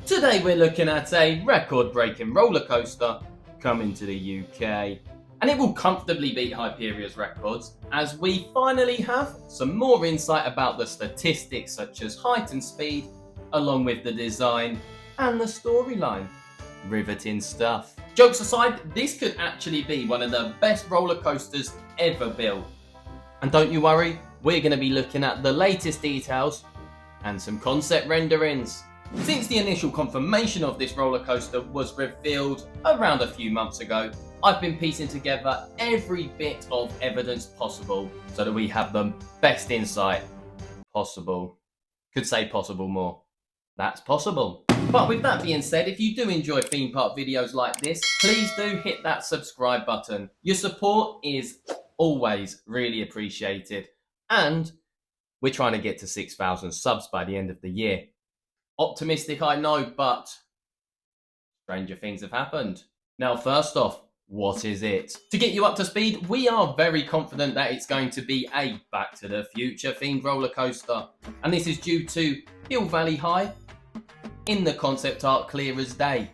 Today we're looking at a record-breaking roller coaster coming to the UK, and it will comfortably beat Hyperia's records as we finally have some more insight about the statistics such as height and speed, along with the design and the storyline. Riveting stuff. Jokes aside, this could actually be one of the best roller coasters ever built. And don't you worry, we're going to be looking at the latest details and some concept renderings. Since the initial confirmation of this roller coaster was revealed around a few months ago, I've been piecing together every bit of evidence possible so that we have the best insight possible. Could say possible more. That's possible. But with that being said, if you do enjoy theme park videos like this, please do hit that subscribe button. Your support is always really appreciated, and we're trying to get to 6,000 subs by the end of the year. Optimistic, I know, but stranger things have happened. Now, first off, what is it? To get you up to speed, we are very confident that it's going to be a Back to the Future themed roller coaster, and this is due to Hill Valley High in the concept art clear as day.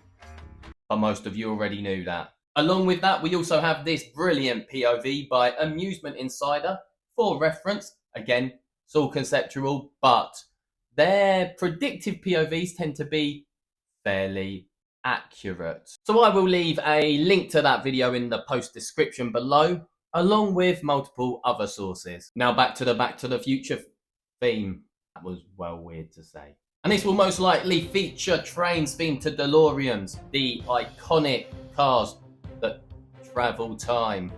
But most of you already knew that. Along with that, we also have this brilliant POV by Amusement Insider. For reference, again, it's all conceptual, but their predictive POVs tend to be fairly accurate. So I will leave a link to that video in the post description below, along with multiple other sources. Now back to the Future theme. That was well weird to say. And this will most likely feature trains themed to DeLoreans, the iconic cars that travel time.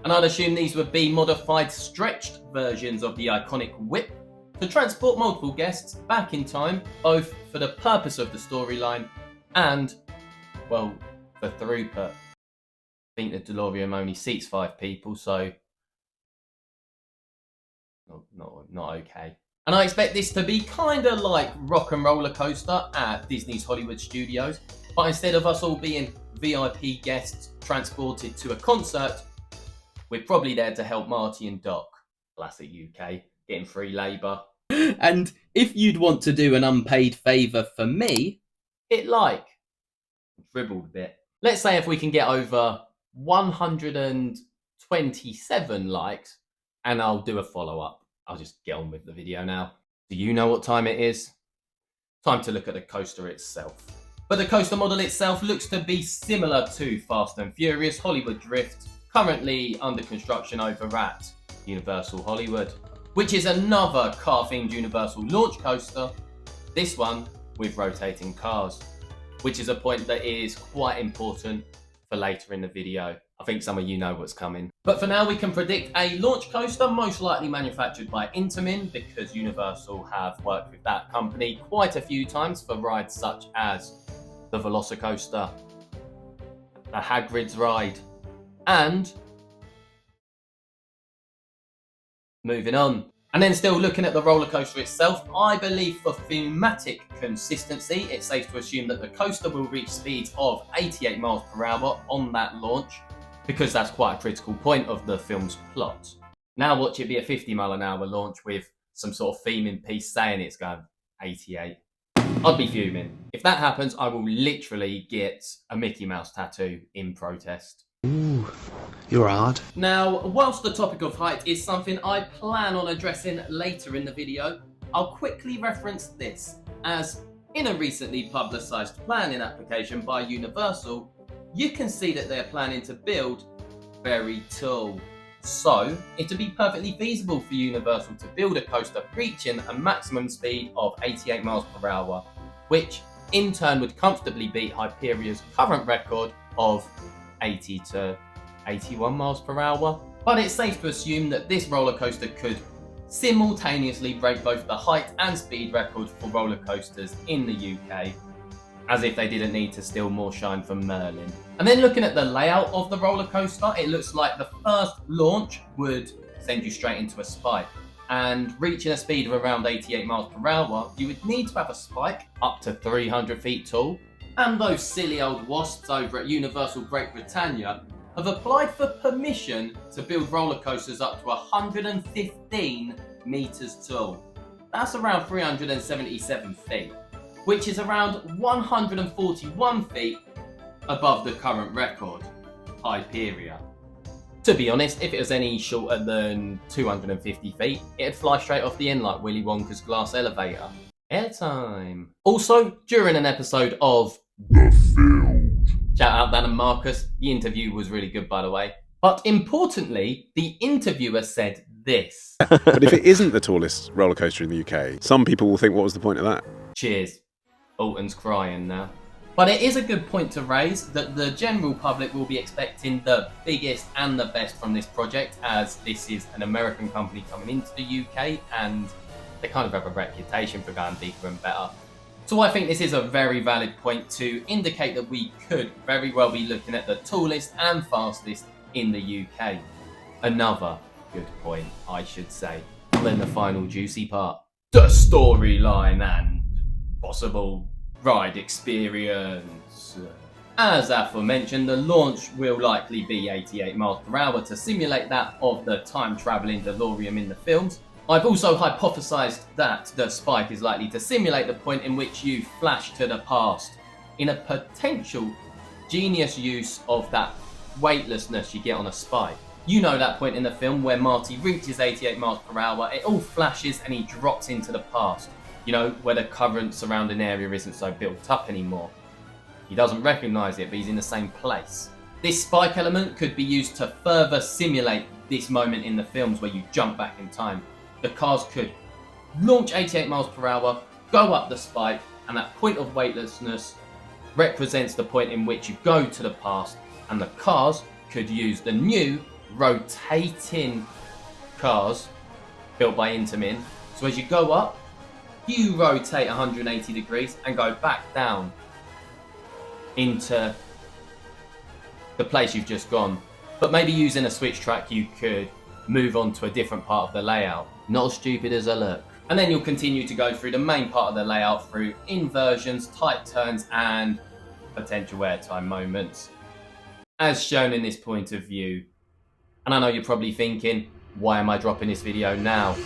And I'd assume these would be modified, stretched versions of the iconic whip to transport multiple guests back in time, both for the purpose of the storyline and, well, for throughput. I think the DeLorean only seats 5 people, so not okay. And I expect this to be kind of like Rock and Roller Coaster at Disney's Hollywood Studios, but instead of us all being VIP guests transported to a concert, we're probably there to help Marty and Doc, classic UK, getting free labour. And if you'd want to do an unpaid favour for me, hit like. Dribbled a bit. Let's say if we can get over 127 likes, and I'll do a follow-up. I'll just get on with the video now. Do you know what time it is? Time to look at the coaster itself. But the coaster model itself looks to be similar to Fast and Furious Hollywood Drift, currently under construction over at Universal Hollywood, which is another car-themed Universal launch coaster, this one with rotating cars, which is a point that is quite important for later in the video. I think some of you know what's coming. But for now, we can predict a launch coaster most likely manufactured by Intamin, because Universal have worked with that company quite a few times for rides such as the Velocicoaster, the Hagrid's ride, and moving on. And then still looking at the roller coaster itself, I believe for thematic consistency, it's safe to assume that the coaster will reach speeds of 88 miles per hour on that launch, because that's quite a critical point of the film's plot. Now watch it be a 50 mile an hour launch with some sort of theming piece saying it's going 88. I'd be fuming. If that happens, I will literally get a Mickey Mouse tattoo in protest. Ooh, you're hard. Now, whilst the topic of height is something I plan on addressing later in the video, I'll quickly reference this, as in a recently publicised planning application by Universal, you can see that they're planning to build very tall. So, it'd be perfectly feasible for Universal to build a coaster reaching a maximum speed of 88 miles per hour, which in turn would comfortably beat Hyperia's current record of 80 to 81 miles per hour. But it's safe to assume that this roller coaster could simultaneously break both the height and speed record for roller coasters in the UK, as if they didn't need to steal more shine from Merlin. And then looking at the layout of the roller coaster, it looks like the first launch would send you straight into a spike. And reaching a speed of around 88 miles per hour, you would need to have a spike up to 300 feet tall. And those silly old wasps over at Universal Great Britannia have applied for permission to build roller coasters up to 115 meters tall. That's around 377 feet. which is around 141 feet above the current record, Hyperia. To be honest, if it was any shorter than 250 feet, it'd fly straight off the end like Willy Wonka's glass elevator. Airtime. Also, during an episode of The Field. Shout out Dan and Marcus, the interview was really good by the way. But importantly, the interviewer said this. But if it isn't the tallest roller coaster in the UK, some people will think, what was the point of that? Cheers. Alton's crying now. But it is a good point to raise that the general public will be expecting the biggest and the best from this project, as this is an American company coming into the UK and they kind of have a reputation for going deeper and better. So I think this is a very valid point to indicate that we could very well be looking at the tallest and fastest in the UK. Another good point, I should say. And then the final juicy part. The storyline and possible ride experience. As aforementioned, the launch will likely be 88 miles per hour to simulate that of the time-travelling DeLorean in the films. I've also hypothesised that the spike is likely to simulate the point in which you flash to the past, in a potential genius use of that weightlessness you get on a spike. You know that point in the film where Marty reaches 88 miles per hour, it all flashes and he drops into the past. You know, where the current surrounding area isn't so built up anymore. He doesn't recognise it, but he's in the same place. This spike element could be used to further simulate this moment in the films where you jump back in time. The cars could launch 88 miles per hour, go up the spike, and that point of weightlessness represents the point in which you go to the past, and the cars could use the new rotating cars built by Intamin. So as you go up, you rotate 180 degrees and go back down into the place you've just gone. But maybe using a switch track, you could move on to a different part of the layout. Not as stupid as I look. And then you'll continue to go through the main part of the layout through inversions, tight turns, and potential airtime moments, as shown in this point of view. And I know you're probably thinking, why am I dropping this video now?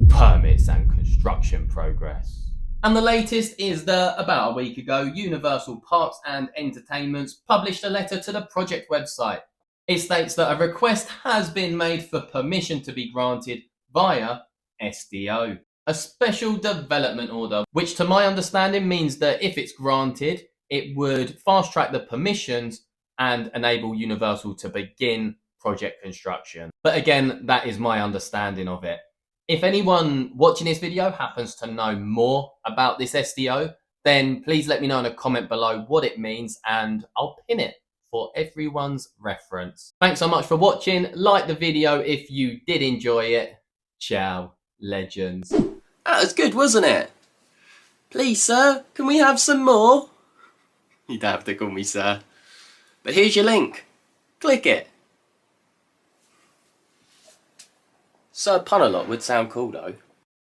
Permits and construction progress. And the latest is that about a week ago, Universal Parks and Entertainments published a letter to the project website. It states that a request has been made for permission to be granted via SDO, a special development order, which to my understanding means that if it's granted, it would fast track the permissions and enable Universal to begin project construction. But again, that is my understanding of it. If anyone watching this video happens to know more about this SDO, then please let me know in a comment below what it means and I'll pin it for everyone's reference. Thanks so much for watching. Like the video if you did enjoy it. Ciao, legends. That was good, wasn't it? Please, sir, can we have some more? You don't have to call me sir. But here's your link. Click it. Sir Pun a lot would sound cool though.